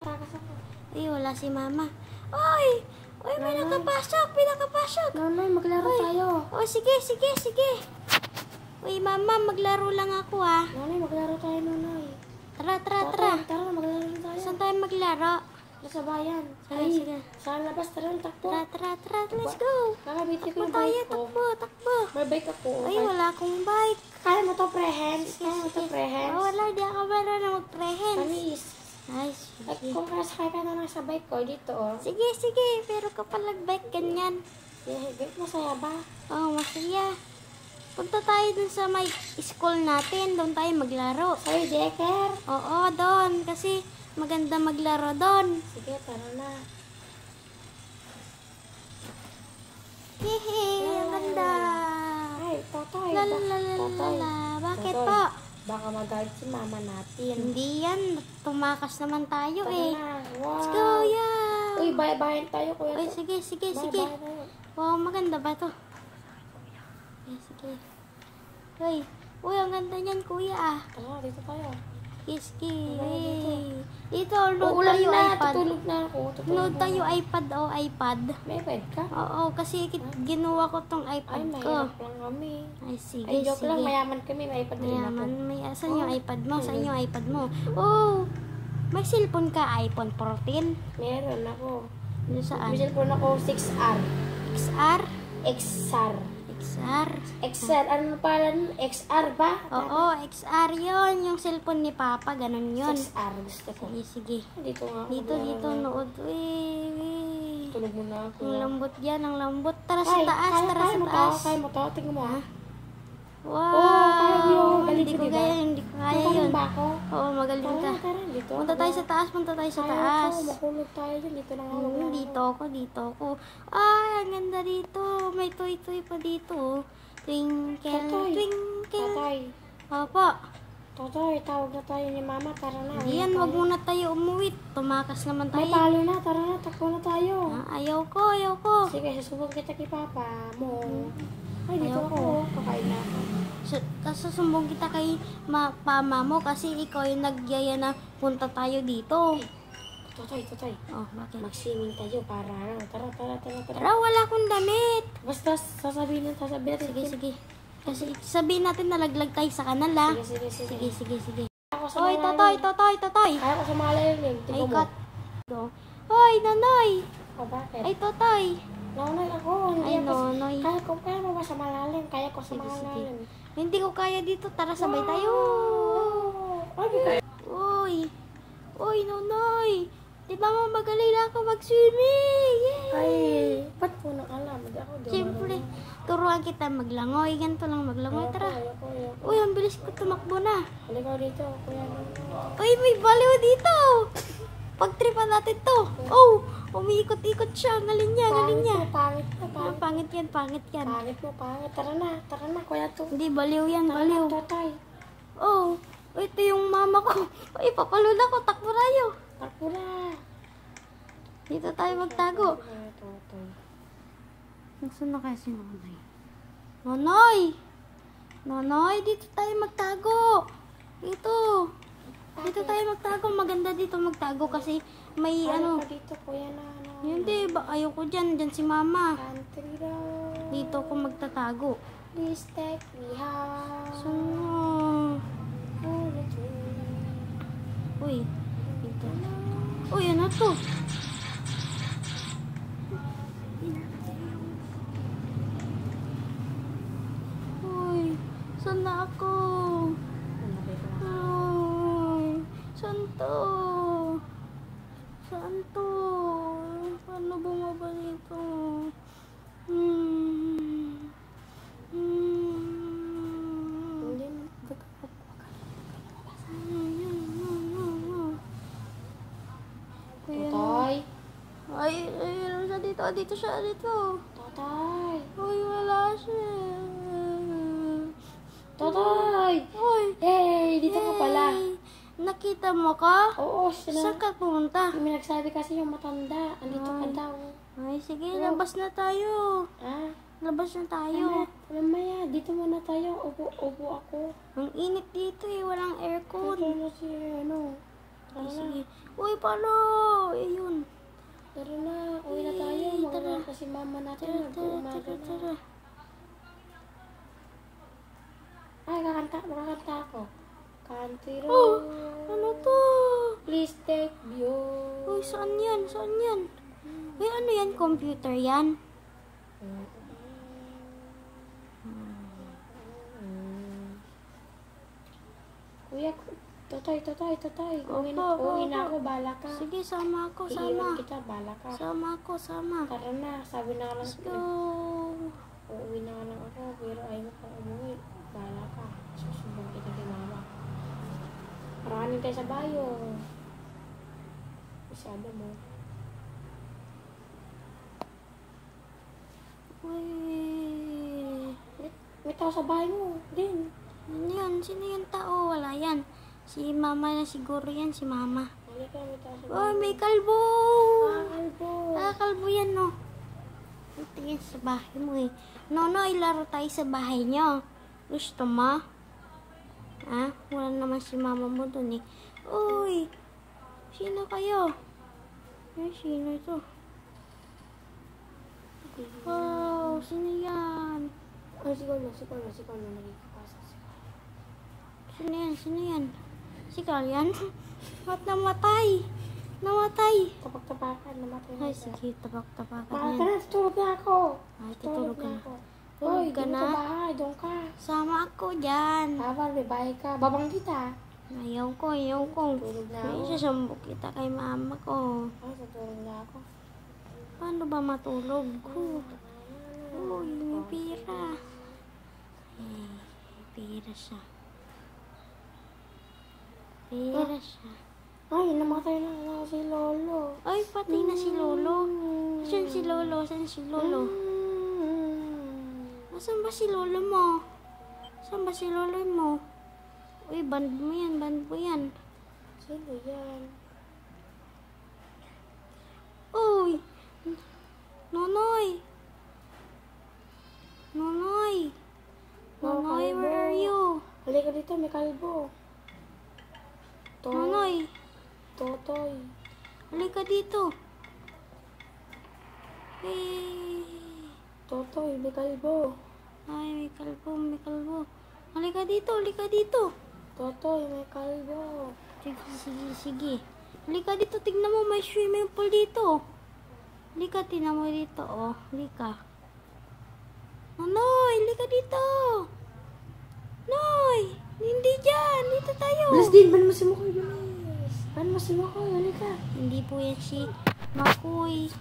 Takas ako. Ay, wala si mama. Oy! Oy, may nakapasok! May nakapasok! Nanay, maglaro tayo. Oh, sige. Uy, mama, maglaro lang ako Nanay, maglaro tayo, nanay. Tara. Tara, maglaro tayo. Saan tayo maglaro? Sa bayan. Sige. Sa labas, tara, takbo. Tara, let's go. Kakabiti ko Takbo yung tayo, bike ko. takbo. May bike ako. Ay, wala akong bike. Kaya mo to, prehens? Kaya mo to, prehens? Oh, wala, di ako marunong mag-prehens. Panis. Ay, At sige. kung kasakay ka na lang sa bike ko, dito, oh. Sige. Pero kapag nag-bike ganyan. Masaya ba? Oh, masaya. Punta tayo dun sa may school natin. Doon tayo maglaro. Sa'yo, Decker. Oo, doon. Kasi maganda maglaro doon. Sige, tara na. Hehe, ang ganda. Ay, Totoy. Lalalala. Bakit Totoy, po? Baka magalit si mama natin. Hindi yan. Tumakas naman tayo Tara eh. na. Wow. Let's go, yeah. Uy, bayan tayo, kuya. Uy, sige. Bayan tayo. Wow, maganda ba to? Sige. Uy, ang ganda niyan, kuya Tara, dito tayo. Sige. Dito, load Uulan tayo na, iPad. tutulog na ako. Load tayo iPad iPad. May iPad ka? Oo, kasi ginawa ko tong Ay, iPad ko. mahirap lang kami. Ay, sige. Ay, joke lang, mayaman kami. May iPad rin ako. Mayaman. Saan yung iPad mo? Saan yung iPad mo? Oh, may cellphone ka, iPhone 14? Meron ako. Ano saan? May cellphone ako, 6R. XR? XR. XR? XR, ano pala? XR ba? Oo, XR yun. Yung cellphone ni Papa, ganun yun. 6R, gusto ko. Sige. Dito nga ako. Dito, nood. Uy. Tulog muna ako. Ang lambot yan, ang lambot. Tara sa taas, tara sa mo taas. Kaya mo to, tingnan mo ha. Wow. kaya mo. Galing Hindi ko, ko diba? kaya, hindi ko kaya Magaling yun. ba ako? Oo, magaling ka. Tara, dito. Punta tayo sa taas, Kaya ko, makulog tayo dyan. Dito lang ako. Dito ako. Ay, ang ganda dito. May toy-toy pa dito. Twinkle, twinkle. Totoy. Opo. Totoy, tawag na tayo ni mama. Tara na. Yan, wag muna tayo umuwi. Tumakas naman May tayo. palo na. Tara na, takbo na tayo. Ayaw ko. Sige, susubok kita kay papa mo. Ay, dito Ayaw ako. Kakain na ako. Kasusumbong kita kay mama mo kasi ikaw yung nagyaya na punta tayo dito. Totoy. Oh, bakit? Mag-swimming tayo para lang. Tara. Tara, wala akong damit. Basta sasabihin natin. Sige. Kasi sabihin natin nalaglag tayo sa kanal ha. Sige. Sige. Ako sa Oy, malalim. Totoy. Kaya ko sa malalim. Ay, Tingnan mo. kat. Hoy, Nonoy. O, bakit? Ay, Totoy. Nonoy ako. Hindi Ay, ako. Nonoy. Kaya mo ba sa malalim? Kaya ko sa Sige. malalim. Hindi ko kaya dito. Tara, sabay tayo. Ay, Uy, Nonoy. Di ba magaling na ako mag-swimming? Yay! Ay, ba't po nang alam? Hindi ako doon. Siyempre, turuan kita maglangoy. Ganito lang maglangoy. Tara. Ayoko. Uy, ang bilis ko tumakbo na. Halika dito, kuya. Uy, may baliw dito. Pagtripan natin to. Oh, umiikot-ikot siya. Galing niya. Pangit Pangit yan. Pangit. Tara na, kuya to. Hindi, baliw yan. Tara na, Totoy. Oh, ito yung mama ko. Uy, papalula ko. Takbo tayo. Takbo na. Dito tayo magtago. Totoy. Nasaan na kaya si Nonoy? Nonoy, dito tayo magtago. Dito tayo magtago. Maganda dito magtago kasi may Ano ka dito, kuya na. Hindi, ayoko dyan. Dyan si mama. Country road. Dito ako magtatago. Please take me home. So, uy, dito. Uy, ano to? Uy, saan na ako? Uy, saan to? Paano bumaba dito? Totoy. Ay, ano siya dito? Dito siya. Totoy. Uy, wala siya. Totoy. Uy, Hey, dito ka pala. yay. Nakita mo ka? Oo, Saan ka pumunta? May nagsabi kasi yung matanda. Andito ka daw. Ay, sige, labas na tayo. Ah, Labas na tayo. mamaya, dito muna tayo. Upo ako. Ang init dito eh, walang aircon. Ito na si, Tara na. sige. Uy, paano? Ayun. Tara na. Uwi na tayo. Ay, tara. Magkakaroon kasi mama natin. Tara, Nag-uumaga na. tara. Ay, makakanta ako. Country road. Oh, ano to? Please take view. Uy, saan yan? Saan yan? Uy, ano yan? Computer yan? Kuya, totoy. Uwi Opo, na opo. ako, bala ka. Sige, sama ako, sama. Iiwan kita, bala ka. Sama ako, sama. Tara na, sabi na ka lang. Let's go. Uuwi na ka lang ako, pero ayaw ka umuwi. Bala ka. Susumbong kita kay mama. Paranin tayo sa bayo. Masyado mo. Uy. May tao sa bahay mo. Din. Ano yan? Sino yung tao? Wala yan. Si mama na siguro yan, si mama. Halika, may tao sa Oh, bahay mo. may kalbo! Kalbo. Kalbo yan, no? Ito yan sa bahay mo eh. Nono, ilaro tayo sa bahay niyo. Gusto mo? Ah, wala naman si mama mo dun eh. Uy! Sino kayo? Ay, sino ito? Wow, sino yan? Ay, sigaw na. Nagkikipasa. Sino yan? Sino yan? Si Carl yan? Ba't namatay? Namatay! Tapak-tapakan, namatay na Ay, siya. sige, tapak-tapakan Tara yan. na, tutulog na ako. Ay, tutulog ka na. ako. Tulog Hoy, ka di mo na? sa bahay, doon ka. Sama ako dyan. Habang may bahay ka, babang kita. Ayaw ko. Tulog na May ako. sasambok kita kay mama ko. Ay, tutulog na ako. Paano ba matulog? Uy, may pira. Eh, may pira siya. Pira siya. Ay, namatay na si Lolo. Ay, patay na si Lolo. Saan si Lolo? Saan si Lolo? Saan ba si Lolo mo? Saan ba si Lolo mo? Uy, band mo yan. Sino yan? Uy! Nonoy! Nonoy, where are you? Halika dito, may kalbo. Nonoy, Totoy. halika dito. Hey. Totoy, may kalbo. Ay, may kalbo. Halika dito. Totoy, may kalbo. Sige. Halika dito, tignan mo, may swimming pool dito. Halika, tignan mo dito, oh. Halika. Noy, halika dito. Noy, hindi dyan. Dito tayo. Bilis din, ban mo si Makoy, bilis. Ban mo si Makoy, halika. Hindi po yan si Makoy.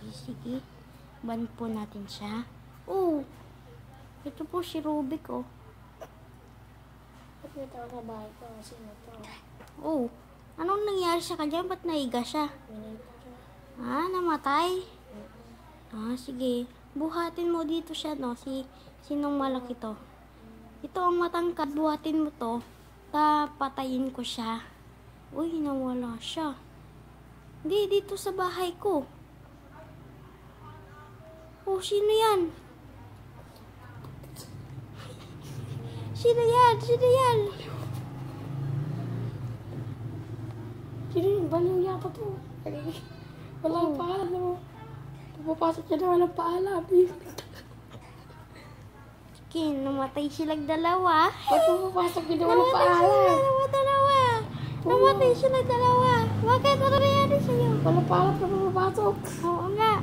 Sige. Ban po natin siya. Oh, ito po si Rubik, oh. Ba't may tao sa bahay ko? Sino to? Oh, anong nangyari sa kanya? Ba't naiga siya? Ah, namatay? Ah, sige. Buhatin mo dito siya, no? Sinong malaki to? Ito ang matangkad. Buhatin mo to. Patayin ko siya. Uy, nawala siya. Hindi, dito sa bahay ko. Oh, sino yan? Sino yan? Sino yung baliw yata to? Walang paalam mo. Pupapasok siya na walang paalam. Sige, namatay silang dalawa. Ba't pupapasok siya na walang paalam? Namatay silang dalawa. Bakit? Ano nangyari sa'yo? Walang paalam na pupapasok. Oo nga.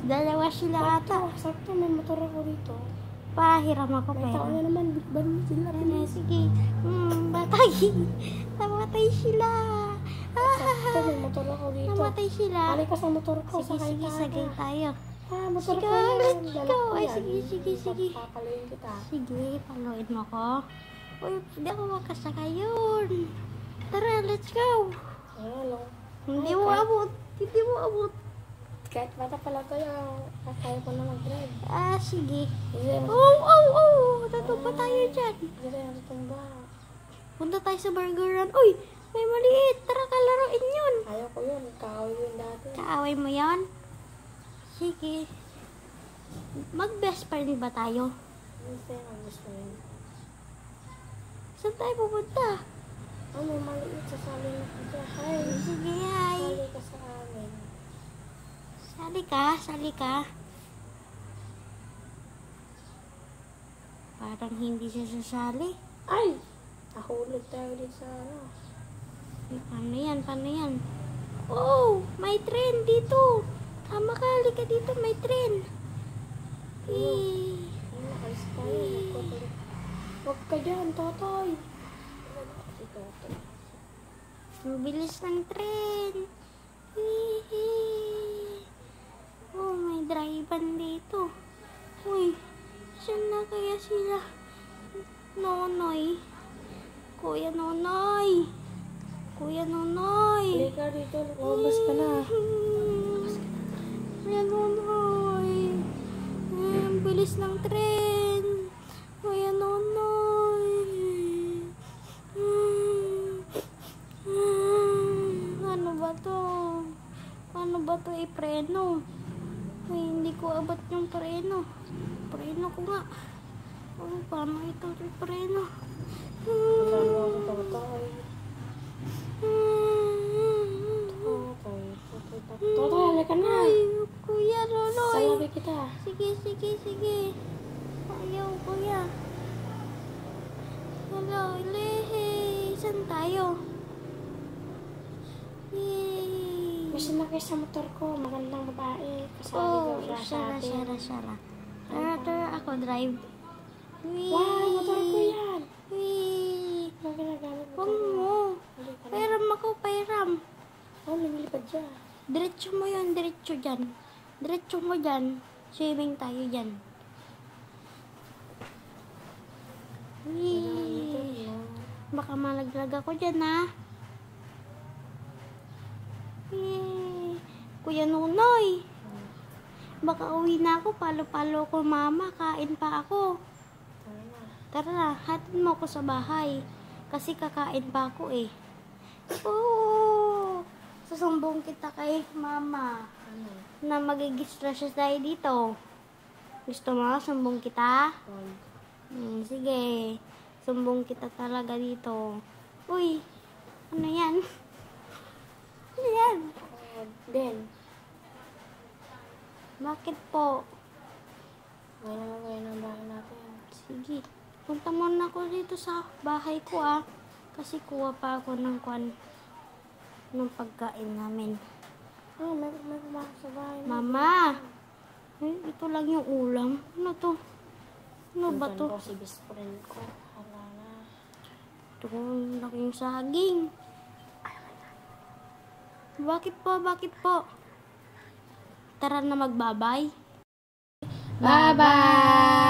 Dalawa sila ata. Sakto, may motor ako dito. Pahiram ako May tao pera. na naman. Ban mo sila. Sige. Namatay sila. Sakto, may motor ako dito. Namatay sila. Alay ka sa motor ko. Sige, sagay tayo. Motor Sige, ko yan. let's Dala go. ko Ay, yan. sige. Papaluin kita. Sige, paluin mo ko. Uy, hindi ako makasakay yun. Tara, let's go. Hello. Hindi mo abot. Kahit bata pala tayo, kaya ko na mag-drive. Ah, sige. Hindi na Tatog pa tayo dyan. tumba. Punta tayo sa burgeran. Uy, may maliit. Tara, kalaroin yun. Ayaw ko yun. Kaaway yun dati. Kaaway mo yan? Sige. Mag-best friend ba tayo? Hindi sa'yo ang gusto yun. Saan tayo pupunta? Ano, maliit. Sasali na ka dyan. Hi. Sige, hi. Sali ka sa amin. Sali ka, sali ka. Parang hindi siya sasali. Ay! Nahulog tayo din sa ano. Ay, paano yan? Paano yan? Oh, may train dito. Tama ka, halika dito, may train. Eh, Ay, nakalis tayo. Magpapalik. Huwag ka dyan, Totoy. Si Totoy. ang bilis ng train. Hihi. Oh, may driver dito. Uy, saan na kaya sila? Nonoy. Kuya Nonoy. Kuya Nonoy. Halika dito. Lumabas ka na. Kuya Nonoy. Ang bilis ng tren. Kuya Nonoy. Ano ba to? Paano ba to ipreno? Ay, hindi ko abot yung preno. Preno ko nga. Oh, paano ito ipreno? Wala mo ako, Totoy. Totoy, halika na. Ay, Kuya Nonoy. Salabi kita. Sige, sige, sige. Ayaw, kuya. Hello, lehe. Saan tayo? Yay. May sinakay sa motor ko. Magandang babae. Kasali Oh, daw siya sa Shara, atin. Shara, Shara. Tara, tara, ako drive. Wee. Wow, motor ko yan. Wee. Ano ginagamit mo? Huwag mo. Halika na. Pairam ako, pairam. Oh, lumilipad siya. Diretso mo yun, diretso dyan. Diretso mo dyan. Swimming tayo dyan. Wee. Baka malaglag ako dyan, ha? Yay! Kuya Nonoy! Baka uwi na ako, palo-palo ko mama, kain pa ako. Tara na. Tara na, hatid mo ako sa bahay. Kasi kakain pa ako eh. Oo! Susumbong kita kay mama Ano? na magigistra siya tayo dito. Gusto mo? Sumbong kita? Sige. Sumbong kita talaga dito. Uy! Ano yan? Ano yan? Ben, Bakit po? may namagay ng bahay natin. Sige. Punta muna ako dito sa bahay ko ah. Kasi kuha pa ako ng ng pagkain namin. Oh, may pumasok sa bahay natin. Mama! Ito lang yung ulam. Ano to? Ano ba Nandun to? ko si best friend ko. Hala na. Ito ang laking saging. Bakit po? Bakit po? Tara na magbabay. Bye-bye!